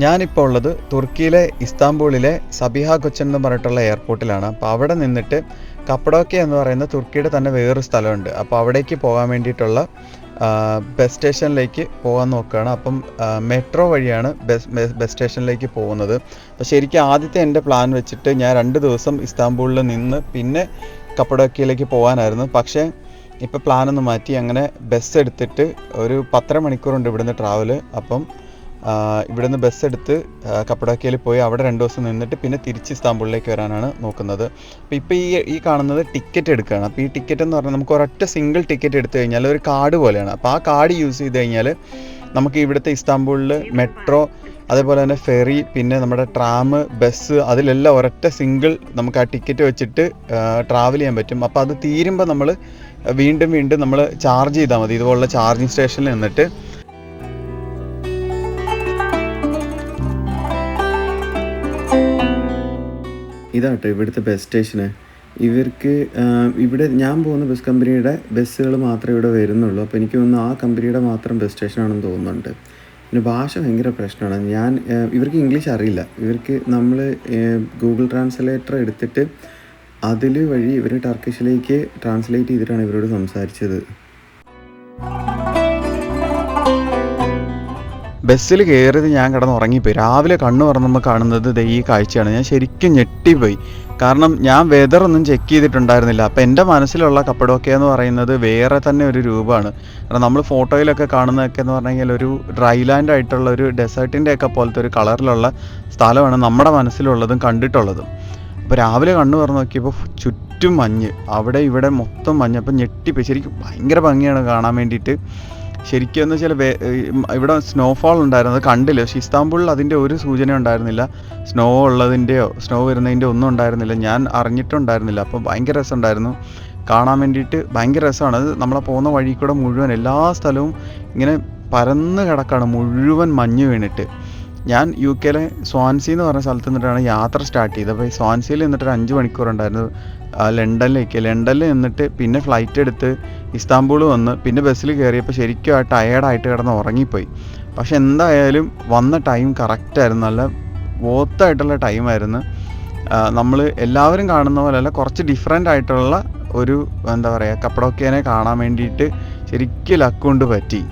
ഞാനിപ്പോൾ ഉള്ളത് തുർക്കിയിലെ ഇസ്താംബൂളിലെ സബിഹ കൊച്ചൻ എന്ന് പറഞ്ഞിട്ടുള്ള എയർപോർട്ടിലാണ്. അപ്പോൾ അവിടെ നിന്നിട്ട് കപ്പഡോക്യ എന്ന് പറയുന്ന തുർക്കിയുടെ തന്നെ വേറൊരു സ്ഥലമുണ്ട്. അപ്പോൾ അവിടേക്ക് പോകാൻ വേണ്ടിയിട്ടുള്ള ബസ് സ്റ്റേഷനിലേക്ക് പോകാൻ നോക്കുകയാണ്. അപ്പം മെട്രോ വഴിയാണ് ബസ് സ്റ്റേഷനിലേക്ക് പോകുന്നത്. അപ്പോൾ ശരിക്കും ആദ്യത്തെ എൻ്റെ പ്ലാൻ വെച്ചിട്ട് ഞാൻ 2 ദിവസം ഇസ്താംബൂളിൽ നിന്ന് പിന്നെ കപ്പഡോക്യയിലേക്ക് പോകാനായിരുന്നു. പക്ഷേ ഇപ്പോൾ പ്ലാനൊന്ന് മാറ്റി. അങ്ങനെ ബസ് എടുത്തിട്ട് ഒരു 10.5 മണിക്കൂറുണ്ട് ഇവിടുന്ന് ട്രാവൽ. അപ്പം ഇവിടുന്ന് ബസ് എടുത്ത് കപ്പഡോക്യയിൽ പോയി അവിടെ 2 ദിവസം നിന്നിട്ട് പിന്നെ തിരിച്ച് ഇസ്താംബൂളിലേക്ക് വരാനാണ് നോക്കുന്നത്. അപ്പോൾ ഇപ്പോൾ ഈ കാണുന്നത് ടിക്കറ്റ് എടുക്കുകയാണ്. അപ്പോൾ ഈ ടിക്കറ്റ് എന്ന് പറഞ്ഞാൽ നമുക്ക് ഒരൊറ്റ സിംഗിൾ ടിക്കറ്റ് എടുത്തു കഴിഞ്ഞാൽ ഒരു കാർഡ് പോലെയാണ്. അപ്പോൾ ആ കാർഡ് യൂസ് ചെയ്ത് കഴിഞ്ഞാൽ നമുക്ക് ഇവിടുത്തെ ഇസ്താംബൂളിൽ മെട്രോ, അതേപോലെ തന്നെ ഫെറി, പിന്നെ നമ്മുടെ ട്രാം, ബസ്, അതിലെല്ലാം ഒരൊറ്റ സിംഗിൾ നമുക്ക് ആ ടിക്കറ്റ് വെച്ചിട്ട് ട്രാവൽ ചെയ്യാൻ പറ്റും. അപ്പോൾ അത് തീരുമ്പോൾ നമ്മൾ വീണ്ടും നമ്മൾ ചാർജ് ചെയ്താൽ മതി. ഇതുപോലുള്ള ചാർജിങ് സ്റ്റേഷനിൽ നിന്നിട്ട് ഇതാട്ടോ ഇവിടുത്തെ ബസ് സ്റ്റേഷന്. ഇവർക്ക് ഇവിടെ ഞാൻ പോകുന്ന ബസ് കമ്പനിയുടെ ബസ്സുകൾ മാത്രമേ ഇവിടെ വരുന്നുള്ളൂ. അപ്പോൾ എനിക്ക് തോന്നുന്നു ആ കമ്പനിയുടെ മാത്രം ബസ് സ്റ്റേഷനാണെന്ന് തോന്നുന്നുണ്ട്. പിന്നെ ഭാഷ ഭയങ്കര പ്രശ്നമാണ്. ഇവർക്ക് ഇംഗ്ലീഷ് അറിയില്ല. ഇവർക്ക് നമ്മൾ ഗൂഗിൾ ട്രാൻസ്ലേറ്റർ എടുത്തിട്ട് അതിൽ വഴി ഇവർ ടർക്കിഷിലേക്ക് ട്രാൻസ്ലേറ്റ് ചെയ്തിട്ടാണ് ഇവരോട് സംസാരിച്ചത്. ബസ്സിൽ കയറിയത് ഞാൻ കിടന്ന് ഉറങ്ങിപ്പോയി. രാവിലെ കണ്ണ് തുറന്നുമ്പോൾ കാണുന്നത് ഈ കാഴ്ചയാണ്. ഞാൻ ശരിക്കും ഞെട്ടിപ്പോയി. കാരണം ഞാൻ വെതറൊന്നും ചെക്ക് ചെയ്തിട്ടുണ്ടായിരുന്നില്ല. അപ്പോൾ എൻ്റെ മനസ്സിലുള്ള കപ്പഡോക്യ എന്ന് പറയുന്നത് വേറെ തന്നെ ഒരു രൂപമാണ്. കാരണം നമ്മൾ ഫോട്ടോയിലൊക്കെ കാണുന്നതൊക്കെ എന്ന് പറഞ്ഞു കഴിഞ്ഞാൽ ഒരു ഡ്രൈലാൻഡ് ആയിട്ടുള്ള ഒരു ഡെസേർട്ടിൻ്റെ ഒക്കെ പോലത്തെ ഒരു കളറിലുള്ള സ്ഥലമാണ് നമ്മുടെ മനസ്സിലുള്ളതും കണ്ടിട്ടുള്ളതും. അപ്പോൾ രാവിലെ കണ്ണ് തുറന്ന് നോക്കിയപ്പോൾ ചുറ്റും മഞ്ഞ്, അവിടെ ഇവിടെ മൊത്തം മഞ്ഞ്. അപ്പം ഞെട്ടിപ്പോയി. ശരിക്കും ഭയങ്കര ഭംഗിയാണ് കാണാൻ വേണ്ടിയിട്ട്. ശരിക്കും എന്ന് വെച്ചാൽ ഇവിടെ സ്നോഫോൾ ഉണ്ടായിരുന്നു, അത് കണ്ടില്ല. പക്ഷേ ഇസ്താംബൂളിൽ അതിൻ്റെ ഒരു സൂചന ഉണ്ടായിരുന്നില്ല. സ്നോ ഉള്ളതിൻ്റെയോ സ്നോ വരുന്നതിൻ്റെ ഒന്നും ഉണ്ടായിരുന്നില്ല. ഞാൻ അറിഞ്ഞിട്ടുണ്ടായിരുന്നില്ല. അപ്പോൾ ഭയങ്കര രസമുണ്ടായിരുന്നു കാണാൻ വേണ്ടിയിട്ട്. ഭയങ്കര രസമാണ്. അത് നമ്മളെ പോകുന്ന വഴി കൂടെ മുഴുവൻ എല്ലാ സ്ഥലവും ഇങ്ങനെ പരന്ന് കിടക്കാണ്, മുഴുവൻ മഞ്ഞ് വീണിട്ട്. ഞാൻ UK സ്വാൻസി എന്ന് പറഞ്ഞ സ്ഥലത്ത് നിന്നിട്ടാണ് യാത്ര സ്റ്റാർട്ട് ചെയ്തത്. അപ്പോൾ ഈ സ്വാൻസിയിൽ നിന്നിട്ട് 5 മണിക്കൂറുണ്ടായിരുന്നു ലണ്ടനിൽ നിന്നിട്ട് പിന്നെ ഫ്ലൈറ്റ് എടുത്ത് ഇസ്താംബൂൾ വന്ന് പിന്നെ ബസ്സിൽ കയറിയപ്പോൾ ശരിക്കും ടയേർഡായിട്ട് കിടന്ന് ഉറങ്ങിപ്പോയി. പക്ഷെ എന്തായാലും വന്ന ടൈം കറക്റ്റായിരുന്നു. നല്ല വോത്തായിട്ടുള്ള ടൈമായിരുന്നു. നമ്മൾ എല്ലാവരും കാണുന്ന പോലെയല്ല, കുറച്ച് ഡിഫറെൻ്റ് ആയിട്ടുള്ള ഒരു എന്താ പറയുക, കപ്പഡോക്യനെ കാണാൻ വേണ്ടിയിട്ട് ശരിക്കും ലക്ക് കൊണ്ട് പറ്റി.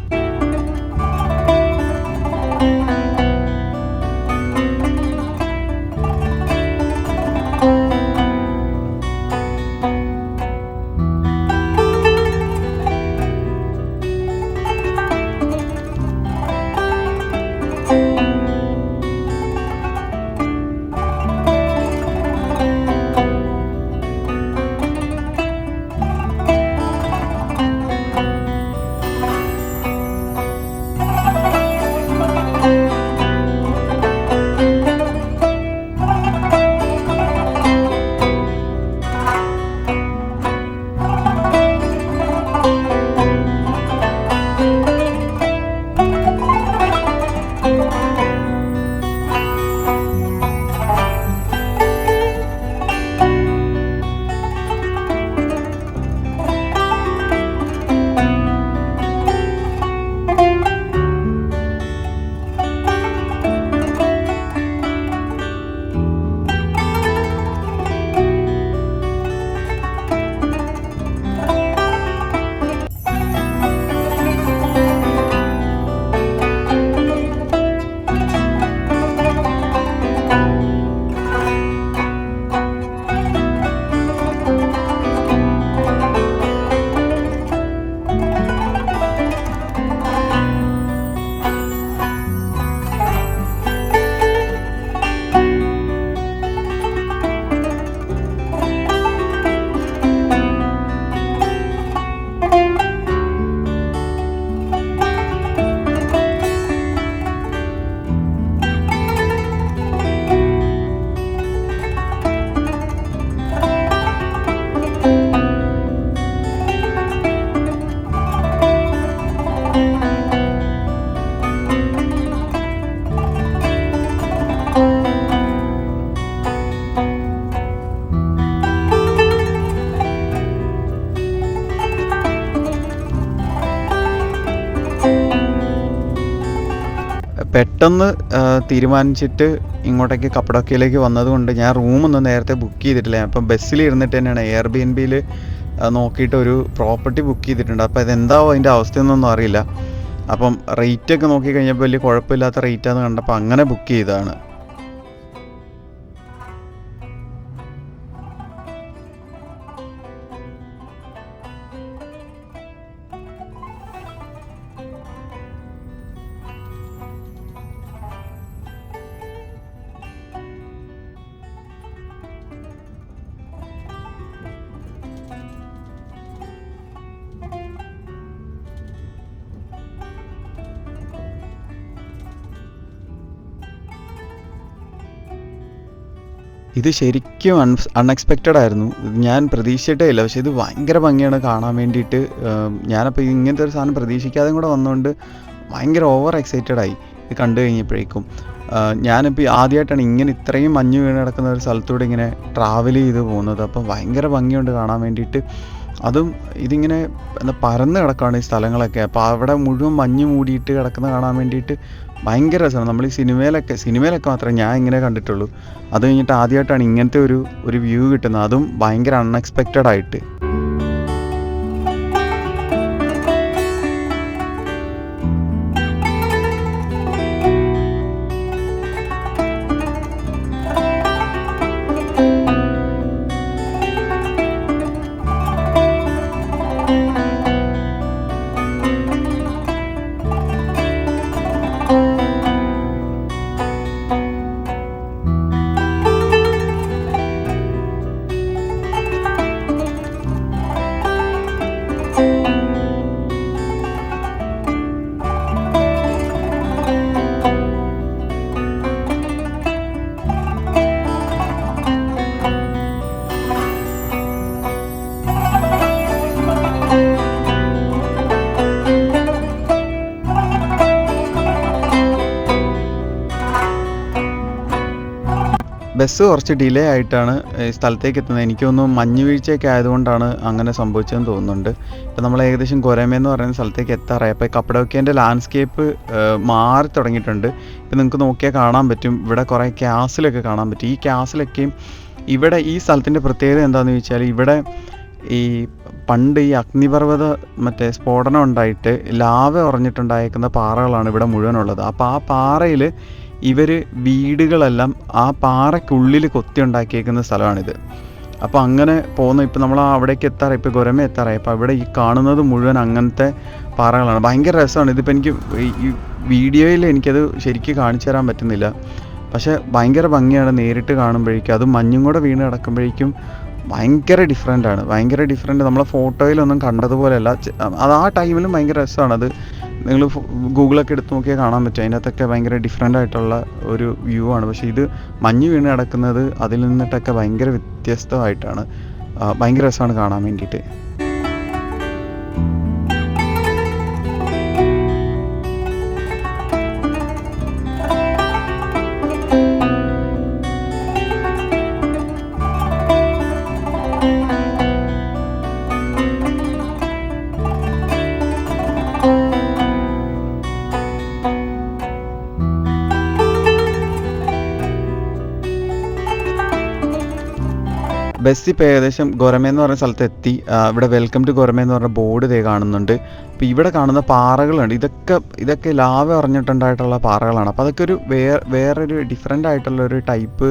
പെട്ടെന്ന് തീരുമാനിച്ചിട്ട് ഇങ്ങോട്ടേക്ക് കപ്പഡോക്കയിലേക്ക് വന്നതുകൊണ്ട് ഞാൻ റൂമൊന്നും നേരത്തെ ബുക്ക് ചെയ്തിട്ടില്ല. അപ്പം ബസ്സിൽ ഇരുന്നിട്ട് തന്നെയാണ് എയർബിഎൻബിയിൽ നോക്കിയിട്ട് ഒരു പ്രോപ്പർട്ടി ബുക്ക് ചെയ്തിട്ടുണ്ട്. അപ്പോൾ ഇതെന്താവും അതിൻ്റെ അവസ്ഥയൊന്നും അറിയില്ല. അപ്പം റേറ്റൊക്കെ നോക്കി കഴിഞ്ഞപ്പോൾ വലിയ കുഴപ്പമില്ലാത്ത റേറ്റാന്ന് കണ്ടപ്പോൾ അങ്ങനെ ബുക്ക് ചെയ്തതാണ്. ഇത് ശരിക്കും അൺഎക്സ്പെക്റ്റഡ് ആയിരുന്നു. ഞാൻ പ്രതീക്ഷിച്ചിട്ടേ ഇല്ല. പക്ഷേ ഇത് ഭയങ്കര ഭംഗിയാണ് കാണാൻ വേണ്ടിയിട്ട്. ഞാനപ്പോൾ ഇങ്ങനത്തെ ഒരു സാധനം പ്രതീക്ഷിക്കാതെ കൂടെ വന്നുകൊണ്ട് ഭയങ്കര ഓവർ എക്സൈറ്റഡ് ആയി ഇത് കണ്ടു കഴിഞ്ഞപ്പോഴേക്കും. ഞാനിപ്പോൾ ആദ്യമായിട്ടാണ് ഇങ്ങനെ ഇത്രയും മഞ്ഞ് വീണ് കിടക്കുന്ന ഒരു സ്ഥലത്തൂടെ ഇങ്ങനെ ട്രാവൽ ചെയ്ത് പോകുന്നത്. അപ്പം ഭയങ്കര ഭംഗിയുണ്ട് കാണാൻ വേണ്ടിയിട്ട്. അതും ഇതിങ്ങനെ പരന്ന് കിടക്കുകയാണ് ഈ സ്ഥലങ്ങളൊക്കെ. അപ്പോൾ അവിടെ മുഴുവൻ മഞ്ഞ് മൂടിയിട്ട് കിടക്കുന്ന കാണാൻ വേണ്ടിയിട്ട് ഭയങ്കര രസമാണ്. നമ്മൾ ഈ സിനിമയിലൊക്കെ മാത്രമേ ഞാൻ ഇങ്ങനെ കണ്ടിട്ടുള്ളൂ. അത് കഴിഞ്ഞിട്ട് ആദ്യമായിട്ടാണ് ഇങ്ങനത്തെ ഒരു വ്യൂ കിട്ടുന്നത്, അതും ഭയങ്കര അൺഎക്സ്പെക്റ്റഡ് ആയിട്ട്. ബസ് കുറച്ച് ഡിലേ ആയിട്ടാണ് ഈ സ്ഥലത്തേക്ക് എത്തുന്നത്. എനിക്ക് തോന്നുന്നു മഞ്ഞ് വീഴ്ചയൊക്കെ ആയതുകൊണ്ടാണ് അങ്ങനെ സംഭവിച്ചതെന്ന് തോന്നുന്നുണ്ട്. ഇപ്പം നമ്മൾ ഏകദേശം ഗൊരമ എന്ന് പറയുന്ന സ്ഥലത്തേക്ക് എത്താറായി. അപ്പോൾ ഈ കപ്പഡോക്കയുടെ ലാൻഡ്സ്കേപ്പ് മാറി തുടങ്ങിയിട്ടുണ്ട്. ഇപ്പം നിങ്ങൾക്ക് നോക്കിയാൽ കാണാൻ പറ്റും, ഇവിടെ കുറേ ക്യാസിലൊക്കെ കാണാൻ പറ്റും. ഈ ക്യാസിലൊക്കെയും ഇവിടെ ഈ സ്ഥലത്തിൻ്റെ പ്രത്യേകത എന്താണെന്ന് ചോദിച്ചാൽ, ഇവിടെ ഈ പണ്ട് ഈ അഗ്നിപർവ്വത സ്ഫോടനം ഉണ്ടായിട്ട് ലാവ ഉറഞ്ഞിട്ടുണ്ടായിരിക്കുന്ന പാറകളാണ് ഇവിടെ മുഴുവനുള്ളത്. അപ്പോൾ ആ പാറയിൽ ഇവർ വീടുകളെല്ലാം ആ പാറയ്ക്കുള്ളിൽ കൊത്തി ഉണ്ടാക്കിയേക്കുന്ന സ്ഥലമാണിത്. അപ്പോൾ അങ്ങനെ പോകുന്ന ഇപ്പം നമ്മൾ അവിടേക്ക് എത്താറായി, ഇപ്പോൾ ഗൊരമ എത്താറായി. അപ്പോൾ അവിടെ ഈ കാണുന്നത് മുഴുവൻ അങ്ങനത്തെ പാറകളാണ്. ഭയങ്കര രസമാണ്. ഇതിപ്പോൾ എനിക്ക് ഈ വീഡിയോയിൽ എനിക്കത് ശരിക്കും കാണിച്ചു തരാൻ പറ്റുന്നില്ല. പക്ഷേ ഭയങ്കര ഭംഗിയാണ് നേരിട്ട് കാണുമ്പോഴേക്കും. അത് മഞ്ഞും കൂടെ വീണ് കിടക്കുമ്പോഴേക്കും ഭയങ്കര ഡിഫറെൻ്റ്. നമ്മളെ ഫോട്ടോയിലൊന്നും കണ്ടതുപോലെയല്ല. അത് ആ ടൈമിലും ഭയങ്കര രസമാണ്. അത് നിങ്ങൾ ഗൂഗിളൊക്കെ എടുത്ത് നോക്കിയാൽ കാണാൻ പറ്റും. അതിനകത്തൊക്കെ ഭയങ്കര ഡിഫറെൻ്റ് ആയിട്ടുള്ള ഒരു വ്യൂ ആണ്. പക്ഷേ ഇത് മഞ്ഞ് വീണ് കിടക്കുന്നത് അതിൽ നിന്നിട്ടൊക്കെ ഭയങ്കര വ്യത്യസ്തമായിട്ടാണ്. ഭയങ്കര രസമാണ് കാണാൻ വേണ്ടിയിട്ട്. ബസ് ഇപ്പോൾ ഏകദേശം ഗൊരമ എന്ന് പറഞ്ഞ സ്ഥലത്ത് എത്തി. ഇവിടെ വെൽക്കം ടു ഗൊരമ എന്ന് പറഞ്ഞ ബോർഡ് ഇതേ കാണുന്നുണ്ട്. അപ്പോൾ ഇവിടെ കാണുന്ന പാറകളുണ്ട്, ഇതൊക്കെ ലാവ അറിഞ്ഞിട്ടുണ്ടായിട്ടുള്ള പാറകളാണ്. അപ്പോൾ അതൊക്കെ വേറൊരു ഡിഫറെൻ്റ് ആയിട്ടുള്ളൊരു ടൈപ്പ്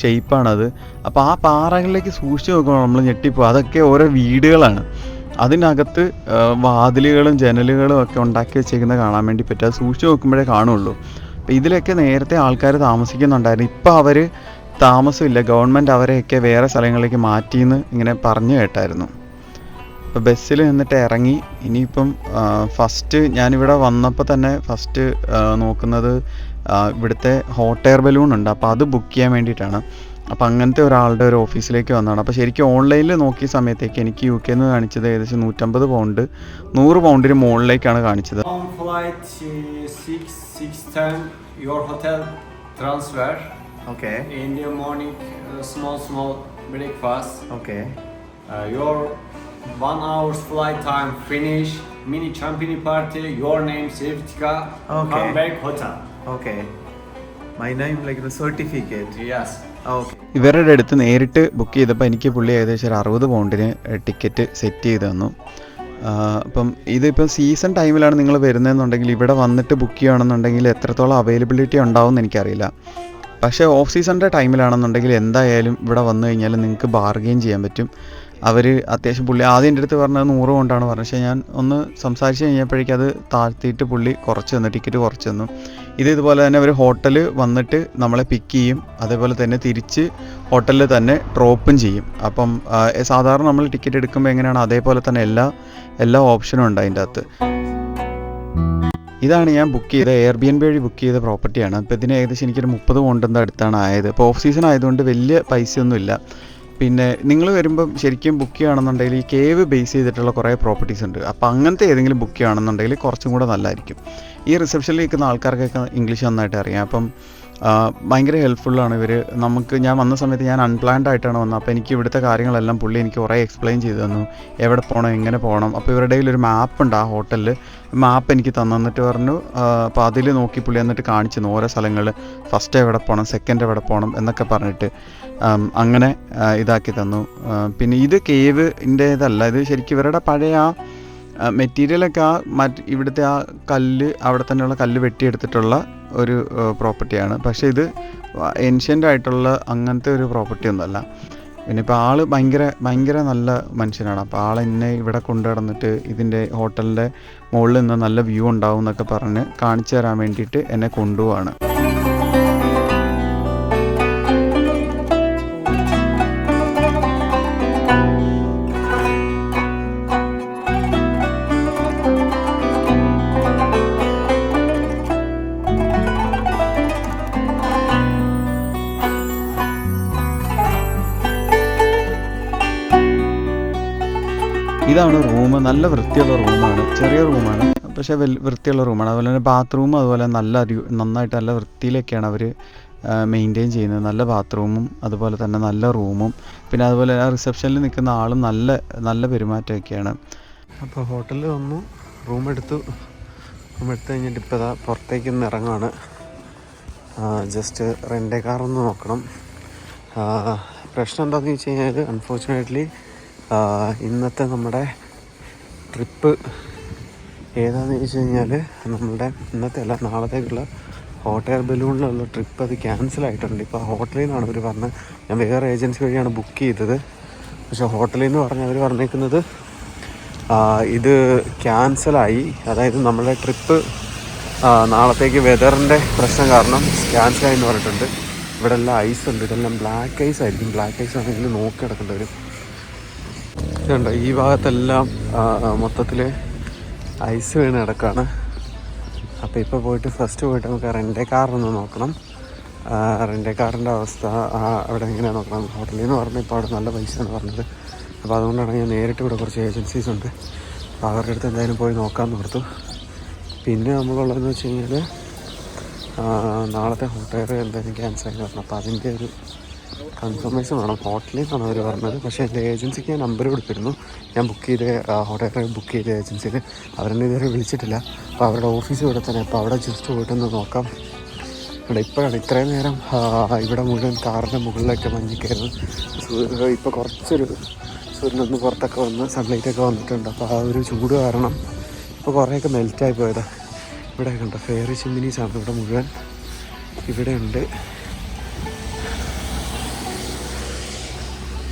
ഷേപ്പാണത്. അപ്പോൾ ആ പാറകളിലേക്ക് സൂക്ഷിച്ച് നോക്കുമ്പോൾ നമ്മൾ ഞെട്ടിപ്പോകും. അതൊക്കെ ഓരോ വീടുകളാണ്. അതിനകത്ത് വാതിലുകളും ജനലുകളും ഒക്കെ ഉണ്ടാക്കി വെച്ചേക്കുന്നത് കാണാൻ വേണ്ടി പറ്റും. അത് സൂക്ഷിച്ച് നോക്കുമ്പോഴേ കാണുള്ളൂ. അപ്പോൾ ഇതിലൊക്കെ നേരത്തെ ആൾക്കാർ താമസിക്കുന്നുണ്ടായിരുന്നു. ഇപ്പോൾ അവർ താമസമില്ല, ഗവൺമെൻറ് അവരെയൊക്കെ വേറെ സ്ഥലങ്ങളിലേക്ക് മാറ്റിയെന്ന് ഇങ്ങനെ പറഞ്ഞു കേട്ടായിരുന്നു. അപ്പോൾ ബസ്സിൽ നിന്നിട്ട് ഇറങ്ങി. ഇനിയിപ്പം ഫസ്റ്റ് ഞാനിവിടെ വന്നപ്പോൾ തന്നെ ഫസ്റ്റ് നോക്കുന്നത് ഇവിടുത്തെ ഹോട്ട് എയർ ബലൂൺ ഉണ്ട്. അപ്പോൾ അത് ബുക്ക് ചെയ്യാൻ വേണ്ടിയിട്ടാണ്. അപ്പോൾ അങ്ങനത്തെ ഒരാളുടെ ഒരു ഓഫീസിലേക്ക് വന്നതാണ്. അപ്പോൾ ശരിക്കും ഓൺലൈനിൽ നോക്കിയ സമയത്തേക്ക് എനിക്ക് UK നിന്ന് കാണിച്ചത് ഏകദേശം 150 പൗണ്ട്, 100 പൗണ്ടിന് മുകളിലേക്കാണ് കാണിച്ചത്. Okay. In the morning, small breakfast. Okay. Your 1 hour's flight time finish. Mini champagne party. Your name Sevtika. Okay. Come back hotel. Okay. My name like the certificate. Yes. Okay. ഇവരുടെ അടുത്ത് നേരിട്ട് book ചെയ്തപ്പോൾ എനിക്ക് പുള്ളി ഏകദേശം ഒരു 60 പൗണ്ടിന് ticket set ചെയ്ത് തന്നു. അപ്പം ഇതിപ്പോൾ സീസൺ ടൈമിലാണ് നിങ്ങൾ വരുന്നതെന്നുണ്ടെങ്കിൽ ഇവിടെ വന്നിട്ട് ബുക്ക് ചെയ്യുകയാണെന്നുണ്ടെങ്കിൽ എത്രത്തോളം അവൈലബിലിറ്റി ഉണ്ടാവും എന്ന് എനിക്കറിയില്ല. പക്ഷേ ഓഫ് സീസണിൻ്റെ ടൈമിലാണെന്നുണ്ടെങ്കിൽ എന്തായാലും ഇവിടെ വന്നു കഴിഞ്ഞാൽ നിങ്ങൾക്ക് ബാർഗെയിൻ ചെയ്യാൻ പറ്റും. അവർ അത്യാവശ്യം പുള്ളി ആദ്യം എൻ്റെ അടുത്ത് പറഞ്ഞത് 100 കൊണ്ടാണ് പറഞ്ഞത്. പക്ഷേ ഞാൻ ഒന്ന് സംസാരിച്ച് കഴിഞ്ഞപ്പോഴേക്കും അത് താഴ്ത്തിയിട്ട് പുള്ളി കുറച്ച് തന്നു, ടിക്കറ്റ് കുറച്ച് തന്നു. ഇതുപോലെ തന്നെ അവർ ഹോട്ടൽ വന്നിട്ട് നമ്മളെ പിക്ക് ചെയ്യും, അതേപോലെ തന്നെ തിരിച്ച് ഹോട്ടലിൽ തന്നെ ഡ്രോപ്പും ചെയ്യും. അപ്പം സാധാരണ നമ്മൾ ടിക്കറ്റ് എടുക്കുമ്പോൾ എങ്ങനെയാണ് അതേപോലെ തന്നെ എല്ലാ ഓപ്ഷനും ഉണ്ട് അതിൻ്റെ അകത്ത്. ഇതാണ് ഞാൻ ബുക്ക് ചെയ്ത എയർബിഎൻബി വഴി ബുക്ക് ചെയ്ത പ്രോപ്പർട്ടിയാണ്. അപ്പോൾ ഇതിന് ഏകദേശം എനിക്കൊരു 30 പൗണ്ട് അടുത്താണ് ആയത്. ഇപ്പോൾ ഓഫ് സീസൺ ആയതുകൊണ്ട് വലിയ പൈസയൊന്നുമില്ല. പിന്നെ നിങ്ങൾ വരുമ്പം ശരിക്കും ബുക്ക് ചെയ്യുകയാണെന്നുണ്ടെങ്കിൽ ഈ കേവ് ബേസ് ചെയ്തിട്ടുള്ള കുറേ പ്രോപ്പർട്ടീസ് ഉണ്ട്. അപ്പോൾ അങ്ങനത്തെ ഏതെങ്കിലും ബുക്ക് ചെയ്യുകയാണെന്നുണ്ടെങ്കിൽ കുറച്ചും കൂടെ നല്ലതായിരിക്കും. ഈ റിസപ്ഷനിൽ നിൽക്കുന്ന ആൾക്കാർക്കൊക്കെ ഇംഗ്ലീഷ് നന്നായിട്ട് അറിയാം. അപ്പം ഭയങ്കര ഹെൽപ്ഫുള്ളാണ് ഇവർ. ഞാൻ വന്ന സമയത്ത് ഞാൻ അൺപ്ലാൻഡ് ആയിട്ടാണ് വന്നത്. അപ്പോൾ എനിക്ക് ഇവിടുത്തെ കാര്യങ്ങളെല്ലാം പുള്ളി എനിക്ക് കുറേ എക്സ്പ്ലെയിൻ ചെയ്തു തന്നു, എവിടെ പോകണം, എങ്ങനെ പോകണം. അപ്പോൾ ഇവരുടെ കയ്യിൽ ഒരു മാപ്പ് ഉണ്ട് ആ ഹോട്ടലിൽ. മാപ്പ് എനിക്ക് തന്നിട്ട് പറഞ്ഞു. അപ്പോൾ അതിൽ നോക്കി പുള്ളി എന്നിട്ട് കാണിച്ചു തന്നു ഓരോ സ്ഥലങ്ങൾ, ഫസ്റ്റ് എവിടെ പോകണം, സെക്കൻഡ് എവിടെ പോകണം എന്നൊക്കെ പറഞ്ഞിട്ട് അങ്ങനെ ഇതാക്കി തന്നു. പിന്നെ ഇത് കേവിൻ്റേതല്ല, ഇത് ശരിക്കും ഇവരുടെ പഴയ മെറ്റീരിയലൊക്കെ ഇവിടുത്തെ ആ കല്ല്, അവിടെ തന്നെയുള്ള കല്ല് വെട്ടിയെടുത്തിട്ടുള്ള ഒരു പ്രോപ്പർട്ടിയാണ്. പക്ഷേ ഇത് ഏൻഷ്യൻ്റ് ആയിട്ടുള്ള അങ്ങനത്തെ ഒരു പ്രോപ്പർട്ടി ഒന്നുമല്ല. പിന്നെ ഇപ്പോൾ ആൾ ഭയങ്കര നല്ല മനുഷ്യനാണ്. അപ്പോൾ ആൾ എന്നെ ഇവിടെ കൊണ്ടു നടന്നിട്ട് ഇതിൻ്റെ ഹോട്ടലിൻ്റെ മുകളിൽ നിന്ന് നല്ല വ്യൂ ഉണ്ടാവും എന്നൊക്കെ പറഞ്ഞ് കാണിച്ചു തരാൻ വേണ്ടിയിട്ട് എന്നെ കൊണ്ടുപോവാണ്. ഇതാണ് റൂം. നല്ല വൃത്തിയുള്ള റൂമാണ്, ചെറിയ റൂമാണ് പക്ഷേ വൃത്തിയുള്ള റൂമാണ്. അതുപോലെ തന്നെ ബാത്റൂമും അതുപോലെ നന്നായിട്ട് നല്ല വൃത്തിയിലൊക്കെയാണ് അവർ മെയിൻറ്റെയിൻ ചെയ്യുന്നത്. നല്ല ബാത്റൂമും അതുപോലെ തന്നെ നല്ല റൂമും, പിന്നെ അതുപോലെ ആ റിസപ്ഷനിൽ നിൽക്കുന്ന ആളും നല്ല പെരുമാറ്റമൊക്കെയാണ്. അപ്പോൾ ഹോട്ടലിൽ വന്നു, റൂമെടുത്ത് കഴിഞ്ഞിട്ട് ഇപ്പോൾ ഇതാ പുറത്തേക്ക് ഒന്ന് ഇറങ്ങാണ്. ജസ്റ്റ് റെൻ്റ് കാറൊന്ന് നോക്കണം. പ്രശ്നം എന്താണെന്ന് വെച്ച് കഴിഞ്ഞാൽ അൺഫോർച്ചുനേറ്റ്ലി ഇന്നത്തെ നമ്മുടെ ട്രിപ്പ് ഏതാണെന്ന് ചോദിച്ചു കഴിഞ്ഞാൽ നമ്മളുടെ ഇന്നത്തെ അല്ല നാളത്തേക്കുള്ള ഹോട്ട് എയർ ബലൂണിലുള്ള ട്രിപ്പ് അത് ക്യാൻസലായിട്ടുണ്ട്. ഇപ്പോൾ ഹോട്ടലിൽ നിന്നാണ് അവർ പറഞ്ഞത്. ഞാൻ വേറെ ഏജൻസി വഴിയാണ് ബുക്ക് ചെയ്തത്. പക്ഷേ ഹോട്ടലിൽ നിന്ന് പറഞ്ഞ് അവർ പറഞ്ഞേക്കുന്നത് ഇത് ക്യാൻസലായി. അതായത് നമ്മുടെ ട്രിപ്പ് നാളത്തേക്ക് വെതറിൻ്റെ പ്രശ്നം കാരണം ക്യാൻസലായി എന്ന് പറഞ്ഞിട്ടുണ്ട്. ഇവിടെ എല്ലാം ഐസ് ഉണ്ട്, ഇതെല്ലാം ബ്ലാക്ക് ഐസ് ആയിരിക്കും. ബ്ലാക്ക് ഐസ് ആണെങ്കിൽ നോക്കി കിടക്കേണ്ടി വരും. ഇതുണ്ടോ ഈ ഭാഗത്തെല്ലാം മൊത്തത്തിൽ ഐസ് വീണ് കിടക്കുകയാണ്. അപ്പോൾ ഇപ്പോൾ ഫസ്റ്റ് പോയിട്ട് നമുക്ക് റെൻ്റ് കാറൊന്ന് നോക്കണം. റെൻ്റ് കാറിൻ്റെ അവസ്ഥ അവിടെ എങ്ങനെയാണ് നോക്കണം. ഹോട്ടലിൽ നിന്ന് പറഞ്ഞാൽ ഇപ്പോൾ അവിടെ നല്ല പൈസയാണ് പറഞ്ഞത്. അപ്പോൾ അതുകൊണ്ടാണ് ഞാൻ നേരിട്ട് ഇവിടെ കുറച്ച് ഏജൻസീസ് ഉണ്ട്, അപ്പോൾ അവരുടെ അടുത്ത് എന്തായാലും പോയി നോക്കാമെന്ന് ഓർത്തു. പിന്നെ നമ്മളുള്ളതെന്ന് വെച്ച് കഴിഞ്ഞാൽ നാളത്തെ ഹോട്ടൽ എന്തായാലും ക്യാൻസലായി പറഞ്ഞു. അപ്പോൾ അതിൻ്റെ ഒരു കൺഫർമേഷൻ വേണം. ഹോട്ടലിൽ നിന്നാണ് അവർ പറഞ്ഞത്. പക്ഷേ എൻ്റെ ഏജൻസിക്ക് ഞാൻ നമ്പർ കൊടുത്തിരുന്നു. ഞാൻ ഹോട്ടൽ ബുക്ക് ചെയ്ത ഏജൻസിയിൽ അവരെന്നെ ഇതുവരെ വിളിച്ചിട്ടില്ല. അപ്പോൾ അവരുടെ ഓഫീസ് ഇവിടെ തന്നെ. അപ്പോൾ അവിടെ ജസ്റ്റ് പോയിട്ടൊന്ന് നോക്കാം. ഇവിടെ ഇപ്പോഴാണ് ഇത്രയും നേരം ഇവിടെ മുഴുവൻ കാറിൻ്റെ മുകളിലൊക്കെ മഞ്ഞിക്കായിരുന്നു. ഇപ്പോൾ കുറച്ചൊരു സൂര്യനൊന്ന് പുറത്തൊക്കെ വന്ന് സൺലൈറ്റൊക്കെ വന്നിട്ടുണ്ട്. അപ്പോൾ ആ ഒരു ചൂട് കാരണം ഇപ്പോൾ കുറേയൊക്കെ മെൽറ്റായി പോയതാണ്. ഇവിടെ കണ്ടോ ഫെയറി ചിമ്മിനീസാണ് ഇവിടെ മുഴുവൻ. ഇവിടെ ഉണ്ട്,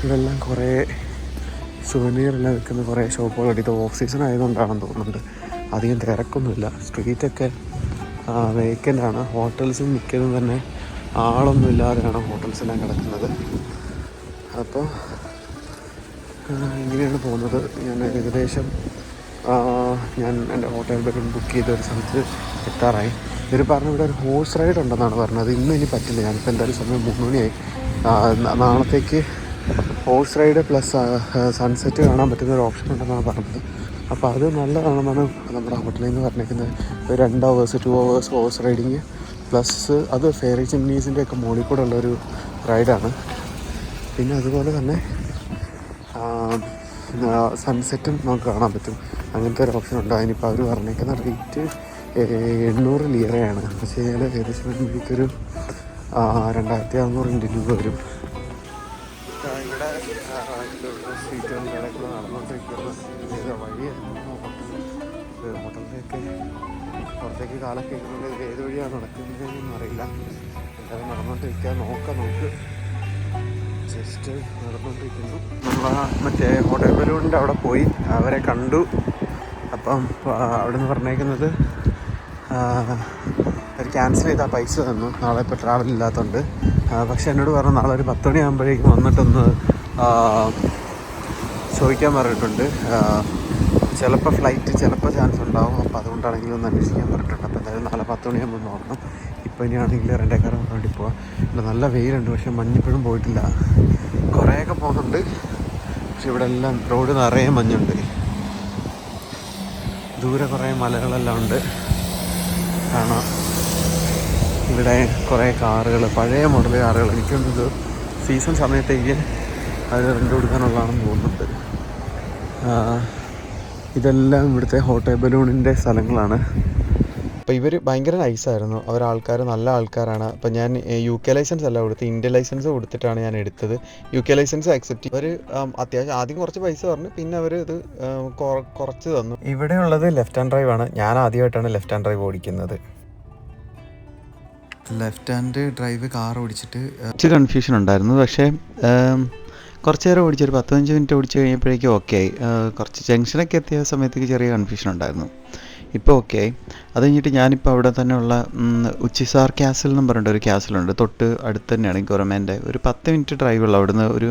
ഇവിടെല്ലാം കുറേ സുവനീറെല്ലാം വിൽക്കുന്ന കുറേ ഷോപ്പുകളുണ്ട്. ഇത് ഓഫ് സീസൺ ആയതുകൊണ്ടാണെന്ന് തോന്നുന്നുണ്ട്. അധികം തിരക്കൊന്നുമില്ല. സ്ട്രീറ്റൊക്കെ വേക്കൻ്റ് ആണ്. ഹോട്ടൽസും മിക്കതും തന്നെ ആളൊന്നും ഇല്ലാതെയാണ് ഹോട്ടൽസെല്ലാം കിടക്കുന്നത്. അപ്പോൾ ഇങ്ങനെയാണ് പോകുന്നത്. ഞാൻ ഏകദേശം ഞാൻ എൻ്റെ ഹോട്ടൽ ബലൂൺ ബുക്ക് ചെയ്ത ഒരു സ്ഥലത്ത് എത്താറായി. ഇവർ പറഞ്ഞ ഇവിടെ ഒരു ഹോഴ്സ് റൈഡ് ഉണ്ടെന്നാണ് പറഞ്ഞത്. ഇനി പറ്റില്ല. ഞാനിപ്പോൾ എന്തായാലും സമയം 3 മണിയായി. നാളത്തേക്ക് ഹോഴ്സ് റൈഡ് പ്ലസ് സൺസെറ്റ് കാണാൻ പറ്റുന്ന ഒരു ഓപ്ഷൻ ഉണ്ടെന്നാണ് പറഞ്ഞത്. അപ്പോൾ അത് നല്ലതാണെന്നാണ് നമ്മുടെ ഹോട്ടലിൽ നിന്ന് പറഞ്ഞിരിക്കുന്നത്. 2 hours 2 hours horse riding plus അത് ഫെയറി ചിമ്നീസിൻ്റെ ഒക്കെ മുകളിൽ കൂടെ ഉള്ളൊരു റൈഡാണ്. പിന്നെ അതുപോലെ തന്നെ സൺസെറ്റും നമുക്ക് കാണാൻ പറ്റും. അങ്ങനത്തെ ഒരു ഓപ്ഷൻ ഉണ്ട്. അതിനിപ്പോൾ അവർ പറഞ്ഞേക്കുന്ന റേറ്റ് 800 ലീറയാണ്. പക്ഷേ കഴിഞ്ഞാൽ ഏകദേശം വരുമ്പോഴേക്കൊരു 2600 ഇന്ത്യൻ രൂപ വരും. ഇവിടെ സ്ട്രീറ്റുകളിൽ ഇടയ്ക്കൂടെ നടന്നുകൊണ്ടിരിക്കുന്ന വഴിയായിരുന്നു ഹോട്ടലിലേക്ക് പുറത്തേക്ക് കാലൊക്കെ ഇരിക്കുന്നത്. ഏത് വഴിയാണ് നടക്കുന്നതെന്നൊന്നും അറിയില്ല. എന്തായാലും നടന്നുകൊണ്ടിരിക്കുക. നമുക്ക് ജസ്റ്റ് നടന്നുകൊണ്ടിരിക്കുന്നു. നമ്മൾ മറ്റേ ഹോട്ടൽ ബലൂണിൻ്റെ അവിടെ പോയി അവരെ കണ്ടു. അപ്പം അവിടെ നിന്ന് പറഞ്ഞേക്കുന്നത് അവർ ക്യാൻസൽ ചെയ്താൽ പൈസ തന്നു. നാളെ ഇപ്പോൾ ട്രാവൽ ഇല്ലാത്തതുകൊണ്ട്. പക്ഷെ എന്നോട് പറഞ്ഞു നാളെ ഒരു 10 മണിയാകുമ്പോഴേക്കും വന്നിട്ടൊന്ന് ചോദിക്കാൻ പറഞ്ഞിട്ടുണ്ട്. ചിലപ്പോൾ ഫ്ലൈറ്റ് ചിലപ്പോൾ ചാൻസ് ഉണ്ടാവും. അപ്പോൾ അതുകൊണ്ടാണെങ്കിലും ഒന്ന് അന്വേഷിക്കാൻ പറഞ്ഞിട്ടുണ്ട്. അപ്പോൾ എന്തായാലും നാളെ 10 മണിയാകുമ്പോൾ നോക്കണം. ഇപ്പോൾ ഇനിയാണെങ്കിൽ റെൻ്റേക്കാർ വേണ്ടി പോവാം. ഇവിടെ നല്ല വെയിലുണ്ട്, പക്ഷെ മഞ്ഞിപ്പോഴും പോയിട്ടില്ല. കുറേയൊക്കെ പോകുന്നുണ്ട്, പക്ഷെ ഇവിടെ എല്ലാം റോഡ് നിറയെ മഞ്ഞുണ്ട്. ദൂരെ കുറേ മലകളെല്ലാം ഉണ്ട് കാണാം. ഇവിടെ കുറേ കാറുകൾ, പഴയ മോഡൽ കാറുകൾ. എനിക്കൊന്നത് സീസൺ സമയത്തേക്ക് അത് റെൻ്റ് കൊടുക്കാനുള്ളതാണെന്ന് തോന്നുന്നുണ്ട്. ഇതെല്ലാം ഇവിടുത്തെ ഹോട്ടൽ ബലൂണിൻ്റെ സ്ഥലങ്ങളാണ്. അപ്പോൾ ഇവർ ഭയങ്കര നൈസായിരുന്നു. അവരാൾക്കാർ നല്ല ആൾക്കാരാണ്. അപ്പോൾ ഞാൻ UK ലൈസൻസ് അല്ല കൊടുത്ത്, ഇന്ത്യൻ ലൈസൻസ് കൊടുത്തിട്ടാണ് ഞാൻ എടുത്തത്. UK ലൈസൻസ് അക്സെപ്റ്റ് ചെയ്യും. അവർ അത്യാവശ്യം ആദ്യം കുറച്ച് പൈസ പറഞ്ഞു, പിന്നെ അവർ ഇത് കുറച്ച് തന്നു. ഇവിടെ ഉള്ളത് ലെഫ്റ്റ് ഹാൻഡ് ഡ്രൈവ് ആണ്. ഞാൻ ആദ്യമായിട്ടാണ് ലെഫ്റ്റ് ഹാൻഡ് ഡ്രൈവ് ഓടിക്കുന്നത്. ലെഫ്റ്റ് ഹാൻഡ് ഡ്രൈവ് കാർ ഓടിച്ചിട്ട് കുറച്ച് കൺഫ്യൂഷൻ ഉണ്ടായിരുന്നു. പക്ഷേ കുറച്ച് നേരം ഓടിച്ചൊരു 10-15 മിനിറ്റ് ഓടിച്ച് കഴിഞ്ഞപ്പോഴേക്കും ഓക്കെ ആയി. കുറച്ച് ജംഗ്ഷനൊക്കെ എത്തിയ സമയത്തേക്ക് ചെറിയ കൺഫ്യൂഷൻ ഉണ്ടായിരുന്നു. ഇപ്പോൾ ഓക്കെ ആയി. അത് കഴിഞ്ഞിട്ട് ഞാനിപ്പോൾ അവിടെ തന്നെയുള്ള ഉച്ചിസാർ ക്യാസിൽ എന്നും പറഞ്ഞിട്ട് ഒരു ക്യാസിലുണ്ട്. തൊട്ട് അടുത്ത് തന്നെയാണ് ഗവൺമെൻറ്. ഒരു 10 മിനിറ്റ് ഡ്രൈവുള്ള അവിടുന്ന്. ഒരു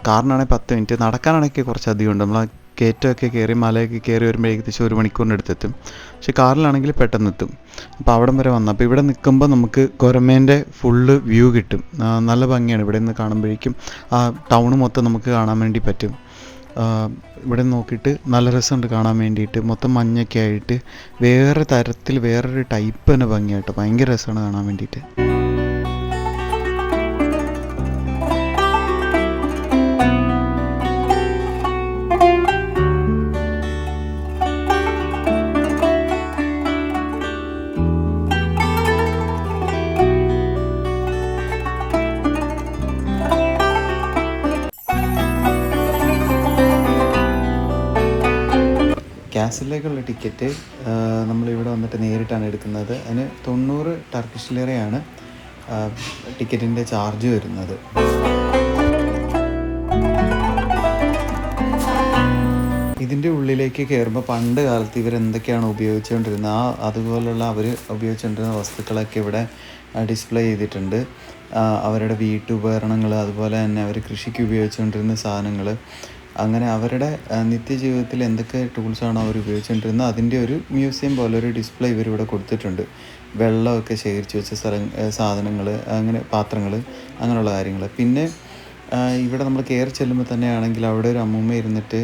കാറിനാണെങ്കിൽ 10 മിനിറ്റ്, നടക്കാനാണെങ്കിൽ കുറച്ചധികം ഉണ്ട്. നമ്മൾ കയറ്റമൊക്കെ കയറി മലയൊക്കെ കയറി വരുമ്പോൾ ഏകദേശം 1 മണിക്കൂറിനടുത്തെത്തും. പക്ഷെ കാറിലാണെങ്കിൽ പെട്ടെന്ന് എത്തും. അപ്പോൾ അവിടം വരെ വന്നു. അപ്പോൾ ഇവിടെ നിൽക്കുമ്പോൾ നമുക്ക് ഗവൺമെൻറ് ഫുള്ള് വ്യൂ കിട്ടും. നല്ല ഭംഗിയാണ്. ഇവിടെ നിന്ന് കാണുമ്പോഴേക്കും ആ ടൗൺ മൊത്തം നമുക്ക് കാണാൻ വേണ്ടി പറ്റും. ഇവിടെ നോക്കിയിട്ട് നല്ല രസമുണ്ട് കാണാൻ വേണ്ടിയിട്ട്. മൊത്തം മഞ്ഞൊക്കെ ആയിട്ട് വേറെ തരത്തിൽ വേറൊരു ടൈപ്പ് തന്നെ ഭംഗിയായിട്ട് ഭയങ്കര രസമാണ് കാണാൻ വേണ്ടിയിട്ട്. ക്യാസിലേക്കുള്ള ടിക്കറ്റ് നമ്മളിവിടെ വന്നിട്ട് നേരിട്ടാണ് എടുക്കുന്നത്. അതിന് 90 ടർക്കിഷ് ലിറയാണ് ടിക്കറ്റിൻ്റെ ചാർജ് വരുന്നത്. ഇതിൻ്റെ ഉള്ളിലേക്ക് കയറുമ്പോൾ പണ്ട് കാലത്ത് ഇവരെന്തൊക്കെയാണ് ഉപയോഗിച്ചുകൊണ്ടിരുന്നത് അതുപോലുള്ള അവർ ഉപയോഗിച്ചുകൊണ്ടിരുന്ന വസ്തുക്കളൊക്കെ ഇവിടെ ഡിസ്പ്ലേ ചെയ്തിട്ടുണ്ട്. അവരുടെ വീട്ടുപകരണങ്ങൾ, അതുപോലെ തന്നെ അവർ കൃഷിക്ക് ഉപയോഗിച്ചുകൊണ്ടിരുന്ന സാധനങ്ങൾ, അങ്ങനെ അവരുടെ നിത്യജീവിതത്തിൽ എന്തൊക്കെ ടൂൾസാണോ അവർ ഉപയോഗിച്ചുകൊണ്ടിരുന്നത് അതിൻ്റെ ഒരു മ്യൂസിയം പോലെ ഒരു ഡിസ്പ്ലേ ഇവരിവിടെ കൊടുത്തിട്ടുണ്ട്. വെള്ളമൊക്കെ ശേഖരിച്ച് വെച്ച സാധനങ്ങൾ, അങ്ങനെ പാത്രങ്ങൾ, അങ്ങനെയുള്ള കാര്യങ്ങൾ. പിന്നെ ഇവിടെ നമ്മൾ കയറി ചെല്ലുമ്പോൾ തന്നെയാണെങ്കിൽ അവിടെ ഒരു അമ്മൂമ്മ ഇരുന്നിട്ട്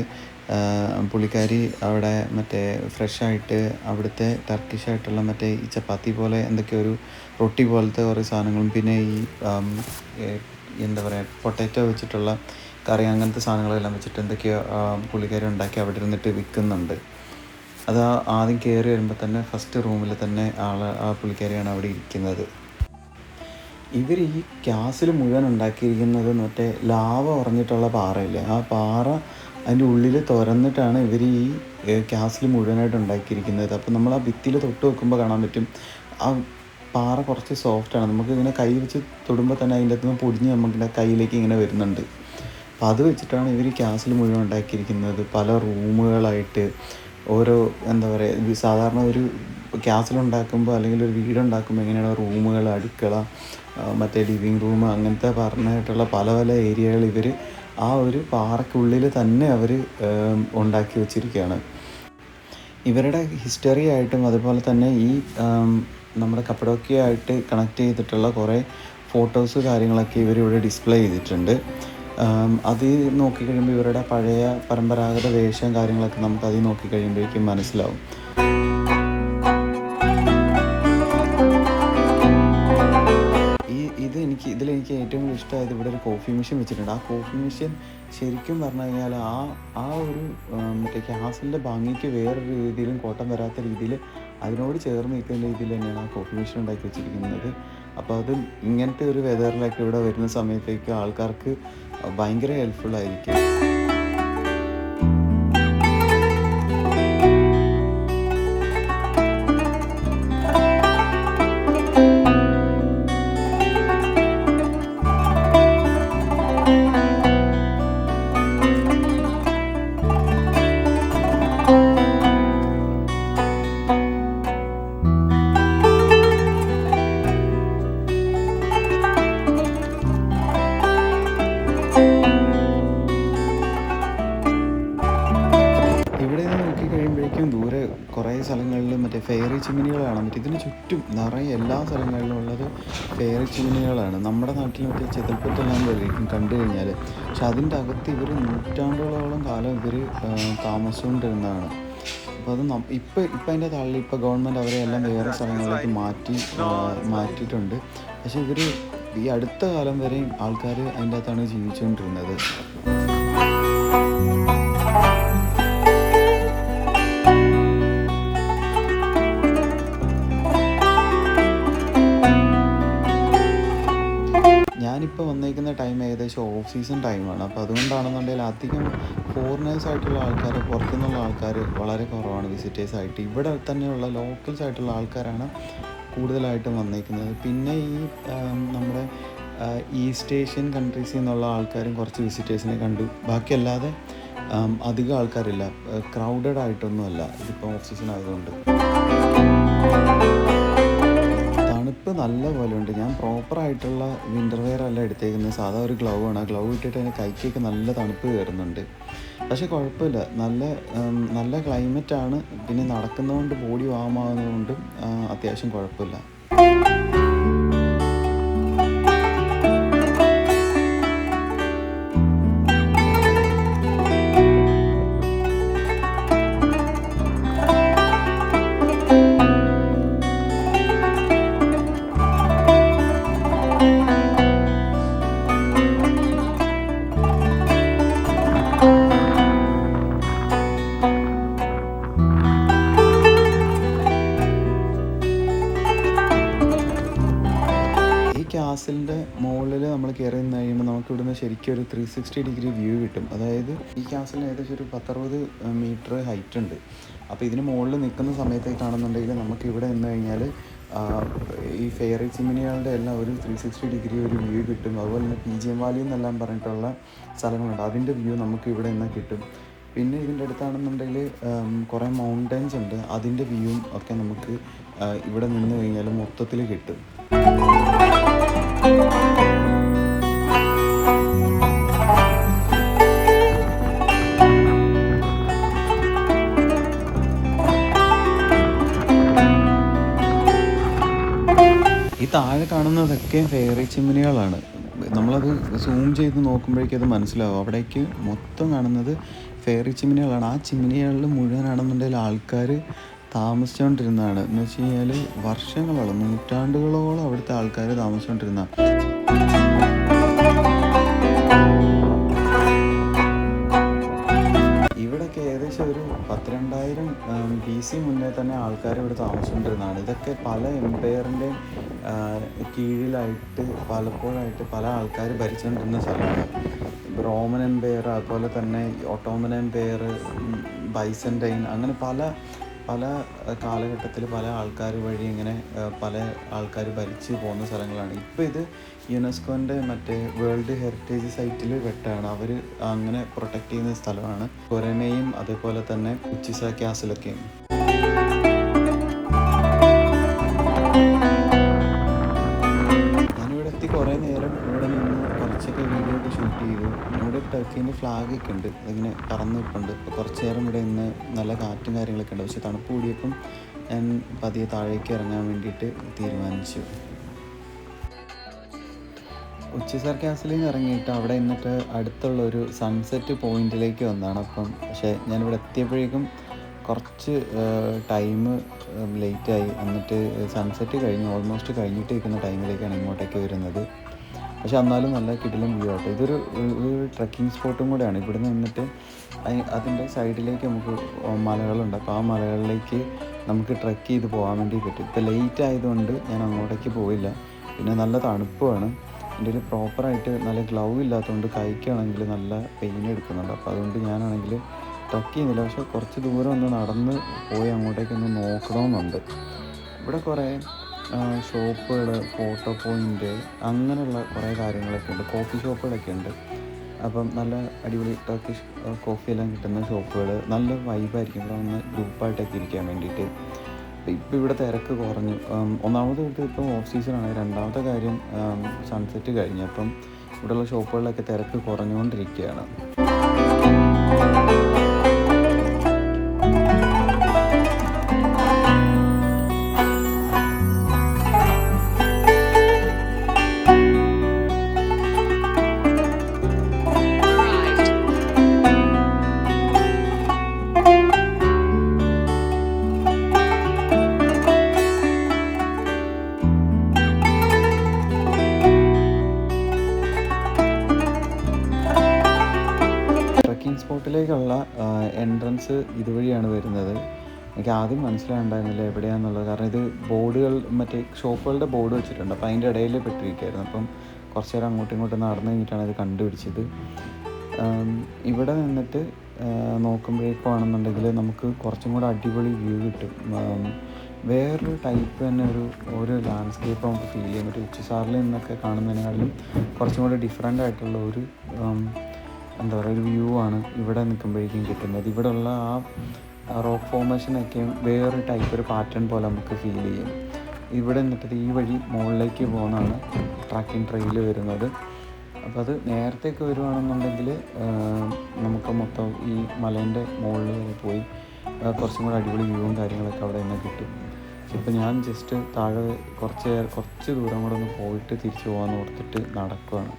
പുള്ളിക്കാരി അവിടെ മറ്റേ ഫ്രഷായിട്ട് അവിടുത്തെ ടർക്കിഷായിട്ടുള്ള മറ്റേ ഈ ചപ്പാത്തി പോലെ എന്തൊക്കെയോ ഒരു റൊട്ടി പോലത്തെ കുറേ സാധനങ്ങളും, പിന്നെ ഈ എന്താ പറയുക പൊട്ടാറ്റോ വെച്ചിട്ടുള്ള കറി, അങ്ങനത്തെ സാധനങ്ങളെല്ലാം വെച്ചിട്ട് എന്തൊക്കെയോ പുള്ളിക്കാരി ഉണ്ടാക്കി അവിടെ ഇരുന്നിട്ട് വിൽക്കുന്നുണ്ട്. അത് ആദ്യം കയറി വരുമ്പോൾ തന്നെ ഫസ്റ്റ് റൂമിൽ തന്നെ ആ പുള്ളിക്കാരിയാണ് അവിടെ ഇരിക്കുന്നത്. ഇവർ ഈ ക്യാസിൽ മുഴുവൻ ഉണ്ടാക്കിയിരിക്കുന്നത് മറ്റേ ലാവ ഉറഞ്ഞിട്ടുള്ള പാറയില്ലേ, ആ പാറ അതിൻ്റെ ഉള്ളിൽ തുറന്നിട്ടാണ് ഇവർ ഈ ക്യാസിൽ മുഴുവനായിട്ട് ഉണ്ടാക്കിയിരിക്കുന്നത്. അപ്പോൾ നമ്മൾ ആ ഭിത്തിയിൽ തൊട്ട് വെക്കുമ്പോൾ കാണാൻ പറ്റും ആ പാറ കുറച്ച് സോഫ്റ്റാണ്. നമുക്ക് ഇങ്ങനെ കൈ വെച്ച് തൊടുമ്പോൾ തന്നെ അതിൻ്റെ അകത്ത് നിന്ന് പൊടിഞ്ഞ് നമ്മുടെ കയ്യിലേക്ക് ഇങ്ങനെ വരുന്നുണ്ട്. അപ്പോൾ അത് വെച്ചിട്ടാണ് ഇവർ ക്യാസിൽ മുഴുവൻ ഉണ്ടാക്കിയിരിക്കുന്നത്. പല റൂമുകളായിട്ട് ഓരോ എന്താ പറയുക, സാധാരണ ഒരു ക്യാസിലുണ്ടാക്കുമ്പോൾ അല്ലെങ്കിൽ ഒരു വീടുണ്ടാക്കുമ്പോൾ എങ്ങനെയാണ് റൂമുകൾ, അടുക്കള, മറ്റേ ലിവിങ് റൂം, അങ്ങനത്തെ പറഞ്ഞിട്ടുള്ള പല പല ഏരിയകൾ ഇവർ ആ ഒരു പാറയ്ക്കുള്ളിൽ തന്നെ അവർ ഉണ്ടാക്കി വച്ചിരിക്കുകയാണ്. ഇവരുടെ ഹിസ്റ്ററി ആയിട്ടും അതുപോലെ തന്നെ ഈ നമ്മുടെ കപ്പഡോക്യയായിട്ട് കണക്ട് ചെയ്തിട്ടുള്ള കുറേ ഫോട്ടോസ് കാര്യങ്ങളൊക്കെ ഇവരിവിടെ ഡിസ്പ്ലേ ചെയ്തിട്ടുണ്ട്. അത് നോക്കിക്കഴിയുമ്പോൾ ഇവരുടെ പഴയ പരമ്പരാഗത വേഷം കാര്യങ്ങളൊക്കെ നമുക്ക് അത് നോക്കിക്കഴിയുമ്പോഴേക്കും മനസ്സിലാവും. ഇതിലെനിക്ക് ഏറ്റവും കൂടുതൽ ഇഷ്ടമായത് ഇവിടെ ഒരു കോഫി മെഷീൻ വെച്ചിട്ടുണ്ട്. ആ കോഫി മെഷീൻ ശരിക്കും പറഞ്ഞു കഴിഞ്ഞാൽ ആ ഒരു മറ്റേ ക്യാസിൻ്റെ ഭംഗിക്ക് വേറൊരു രീതിയിലും കോട്ടം വരാത്ത രീതിയിൽ അതിനോട് ചേർന്ന് നിൽക്കുന്ന രീതിയിൽ തന്നെയാണ് ആ കോഫി മെഷീൻ ഉണ്ടാക്കി വെച്ചിരിക്കുന്നത്. അപ്പോൾ അത് ഇങ്ങനത്തെ ഒരു വെതറിലൊക്കെ ഇവിടെ വരുന്ന സമയത്തേക്ക് ആൾക്കാർക്ക് ഭയങ്കര ഹെൽപ്ഫുൾ ആയിരിക്കും. ഇവിടെ നിന്ന് നോക്കിക്കഴിയുമ്പോഴേക്കും ദൂരെ കുറേ സ്ഥലങ്ങളിൽ മറ്റേ ഫെയറി ചിമ്മിനികൾ കാണാൻ പറ്റും. ഇതിന് ചുറ്റും നിറയെ എല്ലാ സ്ഥലങ്ങളിലും ഉള്ളത് ഫെയറി ചിമ്മിനികളാണ്. നമ്മുടെ നാട്ടിൽ മറ്റേ ചെതൽപ്പറ്റെല്ലാം പോലെയിരിക്കും കണ്ടു കഴിഞ്ഞാൽ. പക്ഷെ അതിൻ്റെ അകത്ത് ഇവർ നൂറ്റാണ്ടുകളോളം കാലം ഇവർ താമസിച്ചുകൊണ്ടിരുന്നതാണ്. അപ്പോൾ അത് ഇപ്പം അതിൻ്റെ താഴെ ഇപ്പോൾ ഗവൺമെൻറ് അവരെ എല്ലാം വേറെ സ്ഥലങ്ങളിലേക്ക് മാറ്റിയിട്ടുണ്ട്. പക്ഷെ ഇവർ ഈ അടുത്ത കാലം വരെയും ആൾക്കാർ അതിൻ്റെ അകത്താണ് ജീവിച്ചുകൊണ്ടിരുന്നത്. ഞാനിപ്പോൾ വന്നേക്കുന്ന ടൈം ഏകദേശം ഓഫ് സീസൺ ടൈമാണ്. അപ്പോൾ അതുകൊണ്ടാണെന്നുണ്ടെങ്കിൽ അധികം ഫോറിനേഴ്സ് ആയിട്ടുള്ള ആൾക്കാർ, പുറത്തുനിന്നുള്ള ആൾക്കാർ വളരെ കുറവാണ് വിസിറ്റേഴ്സ് ആയിട്ട്. ഇവിടെ തന്നെയുള്ള ലോക്കൽസ് ആയിട്ടുള്ള ആൾക്കാരാണ് കൂടുതലായിട്ടും വന്നേക്കുന്നത്. പിന്നെ ഈ നമ്മുടെ ഈസ്റ്റ് ഏഷ്യൻ കൺട്രീസിൽ നിന്നുള്ള ആൾക്കാരും കുറച്ച് വിസിറ്റേഴ്സിനെ കണ്ടു. ബാക്കിയല്ലാതെ അധികം ആൾക്കാരില്ല, ക്രൗഡഡ് ആയിട്ടൊന്നുമല്ല. ഇതിപ്പോൾ ഓഫ് സീസൺ ആയതുകൊണ്ട് തണുപ്പ് നല്ല പോലെ ഉണ്ട്. ഞാൻ പ്രോപ്പറായിട്ടുള്ള വിൻ്റർ വെയർ അല്ല എടുത്തേക്കുന്നത്, സാധാ ഒരു ഗ്ലൗ ആണ്. ആ ഗ്ലൗ ഇട്ടിട്ട് അതിന് കൈക്കൊക്കെ നല്ല തണുപ്പ് കയറുന്നുണ്ട്. പക്ഷേ കുഴപ്പമില്ല, നല്ല ക്ലൈമറ്റാണ്. പിന്നെ നടക്കുന്നതുകൊണ്ട് ബോഡി വാമാകുന്നതുകൊണ്ടും അത്യാവശ്യം കുഴപ്പമില്ല. കാസിലിൻ്റെ മുകളിൽ നമ്മൾ കയറി നിന്ന് കഴിയുമ്പോൾ നമുക്ക് ഇവിടുന്ന് ശരിക്കും ഒരു 360 ഡിഗ്രി വ്യൂ കിട്ടും. അതായത് ഈ കാസിലിന് ഏകദേശം ഒരു 10-60 മീറ്റർ ഹൈറ്റ് ഉണ്ട്. അപ്പോൾ ഇതിന് മുകളിൽ നിൽക്കുന്ന സമയത്തേക്ക് കാണുന്നുണ്ടെങ്കിൽ നമുക്ക് ഇവിടെ നിന്ന് കഴിഞ്ഞാൽ ഈ ഫെയറി ചിമ്മിനികളുടെ എല്ലാം ഒരു 360 ഡിഗ്രി ഒരു വ്യൂ കിട്ടും. അതുപോലെ തന്നെ PGM വാലി എന്നെല്ലാം പറഞ്ഞിട്ടുള്ള സ്ഥലങ്ങളുണ്ട്, അതിൻ്റെ വ്യൂ നമുക്ക് ഇവിടെ നിന്ന് കിട്ടും. പിന്നെ ഇതിൻ്റെ അടുത്താണെന്നുണ്ടെങ്കിൽ കുറേ മൗണ്ടൻസ് ഉണ്ട്, അതിൻ്റെ വ്യൂവും ഒക്കെ നമുക്ക് ഇവിടെ നിന്ന് കഴിഞ്ഞാൽ മൊത്തത്തിൽ കിട്ടും. ഈ താഴെ കാണുന്നതൊക്കെ ഫെയറി ചിമ്മിനികളാണ്. നമ്മളത് സൂം ചെയ്ത് നോക്കുമ്പോഴേക്കും അത് മനസ്സിലാവും. അവിടേക്ക് മൊത്തം കാണുന്നത് ഫെയറി ചിമ്മിനികളാണ്. ആ ചിമ്മിനികളിൽ മുഴുവനാണെന്നുണ്ടെങ്കിൽ ആൾക്കാർ താമസിച്ചുകൊണ്ടിരുന്നതാണ്. എന്ന് വെച്ച് കഴിഞ്ഞാൽ വർഷങ്ങളോളം, നൂറ്റാണ്ടുകളോളം അവിടുത്തെ ആൾക്കാർ താമസിച്ചുകൊണ്ടിരുന്ന. ഇവിടെയൊക്കെ ഏകദേശം ഒരു 10,000-2000 BC മുന്നേ തന്നെ ആൾക്കാർ ഇവിടെ താമസിച്ചുകൊണ്ടിരുന്നതാണ്. ഇതൊക്കെ പല എംപയറിൻ്റെയും കീഴിലായിട്ട് പലപ്പോഴായിട്ട് പല ആൾക്കാർ ഭരിച്ചുകൊണ്ടിരുന്ന സ്ഥലമാണ്. റോമൻ എംപയർ, അതുപോലെ തന്നെ ഒട്ടോമൻ എംപയർ, ബൈസൻറ്റൈൻ, അങ്ങനെ പല കാലഘട്ടത്തിൽ പല ആൾക്കാർ വഴി ഇങ്ങനെ പല ആൾക്കാർ ഭരിച്ച് പോകുന്ന സ്ഥലങ്ങളാണ്. ഇപ്പോൾ ഇത് യുനെസ്കോൻ്റെ മറ്റേ വേൾഡ് ഹെറിറ്റേജ് സൈറ്റിൽ പെട്ടാണ്. അവർ അങ്ങനെ പ്രൊട്ടക്റ്റ് ചെയ്യുന്ന സ്ഥലമാണ്. കൊരനയും അതേപോലെ തന്നെ ഉച്ചിസ കാസിലൊക്കെയും. ഞാനിവിടെ എത്തി കുറേ നേരം ഇവിടെ നിന്ന് കുറച്ചൊക്കെ വീഡിയോ ഒക്കെ ഷൂട്ട് ചെയ്തു. ഇവിടെ ടർക്കീൻ്റെ ഫ്ലാഗൊക്കെ ഉണ്ട്, അതിങ്ങനെ പറന്ന് നിൽപ്പുണ്ട്. ഇപ്പോൾ കുറച്ച് നേരം ഇവിടെ ഇന്ന് നല്ല കാറ്റും കാര്യങ്ങളൊക്കെ ഉണ്ട്. പക്ഷെ തണുപ്പ് കൂടിയപ്പം ഞാൻ പതിയെ താഴേക്ക് ഇറങ്ങാൻ വേണ്ടിയിട്ട് തീരുമാനിച്ചു. ഉച്ചിസാർ കാസിലിൽ നിന്ന് ഇറങ്ങിയിട്ട് അവിടെ നിന്നിട്ട് അടുത്തുള്ള ഒരു സൺസെറ്റ് പോയിന്റിലേക്ക് വന്നതാണ്. അപ്പം പക്ഷേ ഞാനിവിടെ എത്തിയപ്പോഴേക്കും കുറച്ച് ടൈം ലേറ്റായി. എന്നിട്ട് സൺസെറ്റ് കഴിഞ്ഞ് ഓൾമോസ്റ്റ് കഴിഞ്ഞിട്ട് നിൽക്കുന്ന ടൈമിലേക്കാണ് ഇങ്ങോട്ടേക്ക് വരുന്നത്. പക്ഷെ എന്നാലും നല്ല കിടിലം വ്യൂ ആട്ടോ. ഇതൊരു ട്രക്കിംഗ് സ്പോട്ടും കൂടെയാണ്. ഇവിടെ നിന്നിട്ട് അതിൻ്റെ സൈഡിലേക്ക് നമുക്ക് മലകളുണ്ട്. അപ്പോൾ ആ മലകളിലേക്ക് നമുക്ക് ട്രെക്ക് ചെയ്ത് പോകാൻ വേണ്ടി പറ്റും. ഇപ്പോൾ ലേറ്റ് ആയതുകൊണ്ട് ഞാൻ അങ്ങോട്ടേക്ക് പോയില്ല. പിന്നെ നല്ല തണുപ്പുമാണ്. എൻ്റെ ഒരു പ്രോപ്പറായിട്ട് നല്ല ഗ്ലൗ ഇല്ലാത്തതുകൊണ്ട് കൈക്കാണെങ്കിൽ നല്ല പെയിൻ എടുക്കുന്നുണ്ട്. അപ്പോൾ അതുകൊണ്ട് ഞാനാണെങ്കിൽ ട്രെക്ക് ചെയ്യുന്നില്ല. പക്ഷേ കുറച്ച് ദൂരം ഒന്ന് നടന്ന് പോയി അങ്ങോട്ടേക്കൊന്ന് നോക്കണമെന്നുണ്ട്. ഇവിടെ കുറേ ഷോപ്പുകൾ, ഫോട്ടോ പോയിൻ്റ്, അങ്ങനെയുള്ള കുറേ കാര്യങ്ങളൊക്കെ ഉണ്ട്. കോഫി ഷോപ്പുകളൊക്കെ ഉണ്ട്. അപ്പം നല്ല അടിപൊളി ടർക്കിഷ് കോഫിയെല്ലാം കിട്ടുന്ന ഷോപ്പുകൾ, നല്ല വൈബായിരിക്കും ഇവിടെ വന്ന് ഗ്രൂപ്പായിട്ടൊക്കെ ഇരിക്കാൻ വേണ്ടിയിട്ട്. ഇപ്പോൾ ഇവിടെ തിരക്ക് കുറഞ്ഞു. ഒന്നാമത് ഇപ്പോൾ ഓഫ് സീസണാണ്. രണ്ടാമത്തെ കാര്യം സൺസെറ്റ് കഴിഞ്ഞു. അപ്പം ഇവിടെയുള്ള ഷോപ്പുകളിലൊക്കെ തിരക്ക് കുറഞ്ഞുകൊണ്ടിരിക്കുകയാണ്. ട്രക്കിംഗ് സ്പോട്ടിലേക്കുള്ള എൻട്രൻസ് ഇതുവഴിയാണ് വരുന്നത്. എനിക്ക് ആദ്യം മനസ്സിലായിട്ടുണ്ടായിരുന്നില്ല എവിടെയാണെന്നുള്ളത്. കാരണം ഇത് ബോർഡുകൾ, മറ്റേ ഷോപ്പുകളുടെ ബോർഡ് വെച്ചിട്ടുണ്ട്. അപ്പോൾ അതിൻ്റെ ഇടയിൽ പെട്ടിരിക്കുകയായിരുന്നു. അപ്പം കുറച്ച് നേരം അങ്ങോട്ടും ഇങ്ങോട്ടും നടന്നു കഴിഞ്ഞിട്ടാണ് ഇത് കണ്ടുപിടിച്ചത്. ഇവിടെ നിന്നിട്ട് നോക്കുമ്പോഴേക്കാണെന്നുണ്ടെങ്കിൽ നമുക്ക് കുറച്ചും കൂടെ അടിപൊളി വ്യൂ കിട്ടും. വേറൊരു ടൈപ്പ് തന്നെ ഒരു ലാൻഡ്സ്കേപ്പ് നമുക്ക് ഫീൽ ചെയ്യാൻ പറ്റും. ഉച്ചസാറിൽ നിന്നൊക്കെ കാണുന്നതിനേക്കാളും കുറച്ചും കൂടെ ഡിഫറെൻ്റ് ആയിട്ടുള്ള ഒരു എന്താ പറയുക, ഒരു വ്യൂ ആണ് ഇവിടെ നിൽക്കുമ്പോഴേക്കും കിട്ടുന്നത്. ഇവിടെ ഉള്ള ആ റോക്ക് ഫോർമേഷനൊക്കെ വേറൊരു ടൈപ്പ്, ഒരു പാറ്റേൺ പോലെ നമുക്ക് ഫീൽ ചെയ്യും. ഇവിടെ നിന്നിട്ട് ഈ വഴി മുകളിലേക്ക് പോകുന്നതാണ് ട്രക്കിംഗ് ട്രെയിൽ വരുന്നത്. അപ്പോൾ അത് നേരത്തെയൊക്കെ വരുവാണെന്നുണ്ടെങ്കിൽ നമുക്ക് മൊത്തം ഈ മലേൻ്റെ മുകളിൽ വരെ പോയി കുറച്ചും കൂടെ അടിപൊളി വ്യൂവും കാര്യങ്ങളൊക്കെ അവിടെ തന്നെ കിട്ടും. ഇപ്പോൾ ഞാൻ ജസ്റ്റ് താഴെ കുറച്ച് ദൂരം കൂടെ ഒന്ന് പോയിട്ട് തിരിച്ചു പോകാമെന്ന് ഓർത്തിട്ട് നടക്കുകയാണ്.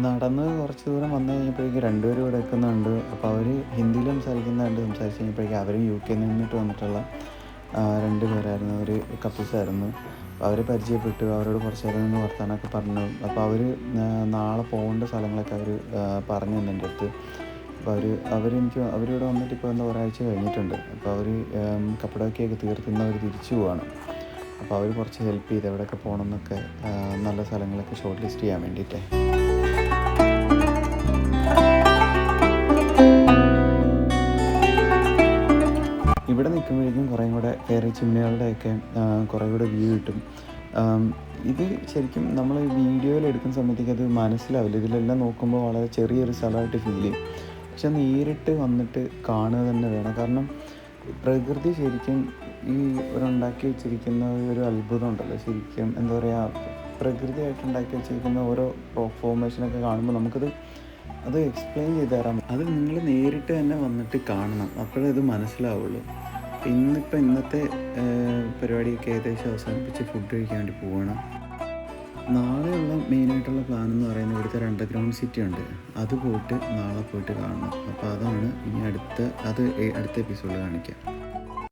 നടന്ന് കുറച്ച് ദൂരം വന്നു കഴിഞ്ഞപ്പോഴേക്കും രണ്ടുപേരും ഇവിടെ നിൽക്കുന്നുണ്ട്. അപ്പോൾ അവർ ഹിന്ദിയിൽ സംസാരിച്ച് കഴിഞ്ഞപ്പോഴേക്കും അവരും UK നിന്നിട്ട് വന്നിട്ടുള്ള 2 പേരായിരുന്നു. അവർ കപ്പിൾസായിരുന്നു. അപ്പോൾ അവരെ പരിചയപ്പെട്ടു. അവരോട് കുറച്ച് നേരം നിന്ന് വർത്താനമൊക്കെ പറഞ്ഞു. അപ്പോൾ അവർ നാളെ പോകേണ്ട സ്ഥലങ്ങളൊക്കെ അവർ പറഞ്ഞു തന്നെ എൻ്റെ അടുത്ത്. അപ്പോൾ അവരിവിടെ വന്നിട്ട് ഇപ്പോൾ ഒരാഴ്ച കഴിഞ്ഞിട്ടുണ്ട്. അപ്പോൾ അവർ കപ്പടൊക്കെയൊക്കെ തീർത്തുന്ന അവർ തിരിച്ചു പോവാണ്. അപ്പോൾ അവർ കുറച്ച് ഹെൽപ്പ് ചെയ്ത് എവിടെയൊക്കെ പോകണം എന്നൊക്കെ, നല്ല സ്ഥലങ്ങളൊക്കെ ഷോർട്ട് ലിസ്റ്റ് ചെയ്യാൻ വേണ്ടിയിട്ടേ. ഇവിടെ നിൽക്കുമ്പോഴേക്കും കുറേ കൂടെ വേറെ ചിമ്മിനികളുടെയൊക്കെ കുറേ കൂടെ വ്യൂ കിട്ടും. ഇത് ശരിക്കും നമ്മൾ വീഡിയോയിൽ എടുക്കുന്ന സമയത്തേക്ക് അത് മനസ്സിലാവില്ല. ഇതിലെല്ലാം നോക്കുമ്പോൾ വളരെ ചെറിയൊരു സ്ഥലമായിട്ട് ഫീൽ ചെയ്യും. പക്ഷെ നേരിട്ട് വന്നിട്ട് കാണുക തന്നെ വേണം. കാരണം പ്രകൃതി ശരിക്കും ഈ ഉണ്ടാക്കി വെച്ചിരിക്കുന്ന ഒരു അത്ഭുതം ഉണ്ടല്ലോ. ശരിക്കും എന്താ പറയുക, പ്രകൃതിയായിട്ട് ഉണ്ടാക്കി വെച്ചിരിക്കുന്ന ഓരോ റോക്ക് ഫോർമേഷനൊക്കെ കാണുമ്പോൾ അത് എക്സ്പ്ലെയിൻ ചെയ്ത് തരാൻ, അത് നിങ്ങൾ നേരിട്ട് തന്നെ വന്നിട്ട് കാണണം. അപ്പോഴേ ഇത് മനസ്സിലാവുള്ളൂ. ഇന്നത്തെ പരിപാടിയൊക്കെ ഏകദേശം അവസാനിപ്പിച്ച് ഫുഡ് കഴിക്കാൻ വേണ്ടി പോവുകയാണ്. നാളെയുള്ള മെയിനായിട്ടുള്ള പ്ലാൻ എന്ന് പറയുന്നത് ഇവിടുത്തെ ഒരു അണ്ടർഗ്രൗണ്ട് സിറ്റി ഉണ്ട്. അത് നാളെ പോയിട്ട് കാണണം. അപ്പോൾ അതാണ് ഇനി അടുത്ത എപ്പിസോഡിൽ കാണിക്കാം.